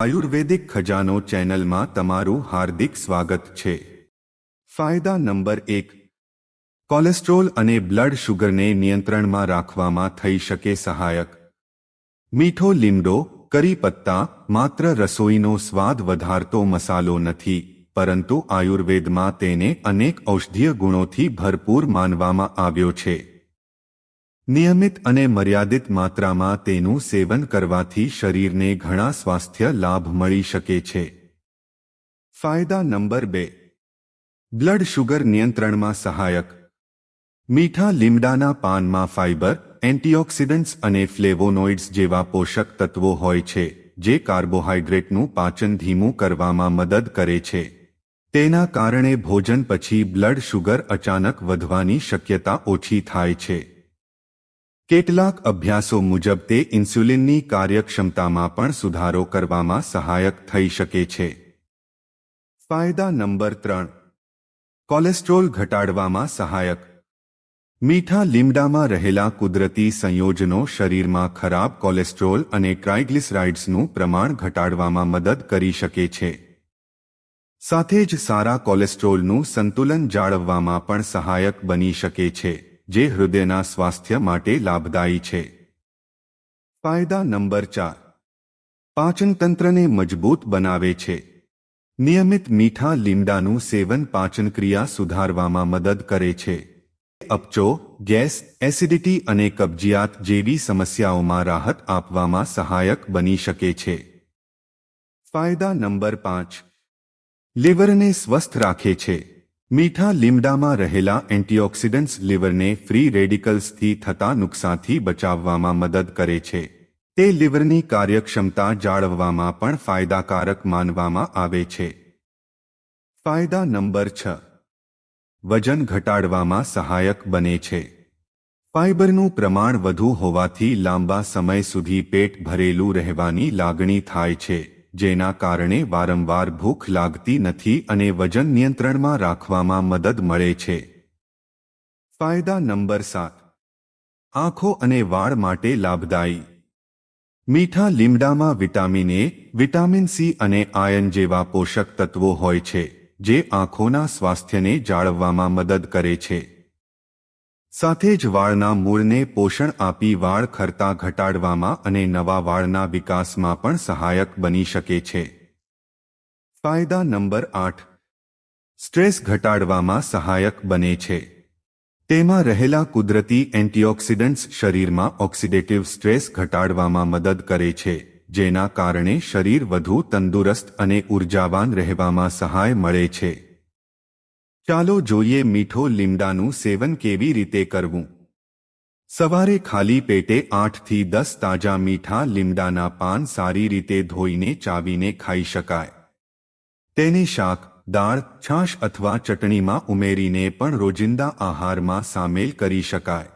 આયુર્વેદિક ખજાનો ચેનલમાં તમારું હાર્દિક સ્વાગત છે। ફાયદા નંબર 1, કોલેસ્ટ્રોલ અને બ્લડ શુગરને નિયંત્રણમાં રાખવામાં થઈ શકે સહાયક। મીઠો લીમડો, કરી પત્તા માત્ર રસોઈનો સ્વાદ વધારતો મસાલો નથી, પરંતુ આયુર્વેદમાં તેને અનેક ઔષધીય ગુણોથી ભરપૂર માનવામાં આવ્યો છે। નિયમિત અને મર્યાદિત માત્રામાં તેનું સેવન કરવાથી શરીરને ઘણા સ્વાસ્થ્ય લાભ મળી શકે છે। ફાયદા નંબર 2, બ્લડ શુગર નિયંત્રણમાં સહાયક। મીઠા લીમડાના પાનમાં ફાઇબર, એન્ટીઓક્સિડન્ટ્સ અને ફ્લેવોનોઇડ્સ જેવા પોષક તત્વો હોય છે, જે કાર્બોહાઈડ્રેટનું પાચન ધીમું કરવામાં મદદ કરે છે। તેના કારણે ભોજન પછી બ્લડ શુગર અચાનક વધવાની શક્યતા ઓછી થાય છે। કેટલાક અભ્યાસો મુજબ તે ઇન્સ્યુલિનની કાર્યક્ષમતામાં પણ સુધારો કરવામાં સહાયક થઈ શકે છે। ફાયદા નંબર 3, કોલેસ્ટ્રોલ ઘટાડવામાં સહાયક। મીઠા લીમડામાં રહેલા કુદરતી સંયોજનો શરીરમાં ખરાબ કોલેસ્ટ્રોલ અને ટ્રાઇગ્લિસરાઇડ્સનું પ્રમાણ ઘટાડવામાં મદદ કરી શકે છે। સાથે જ સારા કોલેસ્ટ્રોલનું સંતુલન જાળવવામાં પણ સહાયક બની શકે છે, જે હૃદયના સ્વાસ્થ્ય માટે લાભદાયી છે। ફાયદા નંબર 4, પાચનતંત્રને મજબૂત બનાવે છે। નિયમિત મીઠા લીમડાનું સેવન પાચનક્રિયા સુધારવામાં મદદ કરે છે। અપચો, ગેસ, એસિડિટી અને કબજિયાત જેવી સમસ્યાઓમાં રાહત આપવામાં સહાયક બની શકે છે। ફાયદા નંબર 5, લીવરને સ્વસ્થ રાખે છે। મીઠા લીમડામાં રહેલા એન્ટીઓક્સિડન્ટ્સ લીવરને ફ્રી રેડિકલ્સથી થતા નુકસાનથી બચાવવામાં મદદ કરે છે। તે લીવરની કાર્યક્ષમતા જાળવવામાં પણ ફાયદાકારક માનવામાં આવે છે। ફાયદા નંબર 6, વજન ઘટાડવામાં સહાયક બને છે। ફાઇબરનું પ્રમાણ વધુ હોવાથી લાંબા સમય સુધી પેટ ભરેલું રહેવાની લાગણી થાય છે, જેના કારણે વારંવાર ભૂખ લાગતી નથી અને વજન નિયંત્રણમાં રાખવામાં મદદ મળે છે। ફાયદા નંબર 7, આંખો અને વાળ માટે લાભદાયી। મીઠા લીમડામાં વિટામિન એ, વિટામિન સી અને આયર્ન જેવા પોષક તત્વો હોય છે, જે આંખોના સ્વાસ્થ્યને જાળવવામાં મદદ કરે છે। સાથે જ વાળના મૂળને પોષણ આપી વાળ ખરતા ઘટાડવામાં અને નવા વાળના વિકાસમાં પણ સહાયક બની શકે છે। ફાયદા નંબર 8, સ્ટ્રેસ ઘટાડવામાં સહાયક બને છે। તેમાં રહેલા કુદરતી એન્ટીઓક્સિડન્ટ્સ શરીરમાં ઓક્સિડેટિવ સ્ટ્રેસ ઘટાડવામાં મદદ કરે છે, જેના કારણે શરીર વધુ તંદુરસ્ત અને ઉર્જાવાન રહેવામાં સહાય મળે છે। ચાલો જોઈએ મીઠો લીમડાનું સેવન કેવી રીતે કરવું। સવારે ખાલી પેટે 8 થી 10 તાજા મીઠા લીમડાના પાન સારી રીતે ધોઈને ચાવીને ખાઈ શકાય। તેને શાક, દાળ, છાશ અથવા ચટણીમાં ઉમેરીને પણ રોજિંદા આહારમાં સામેલ કરી શકાય।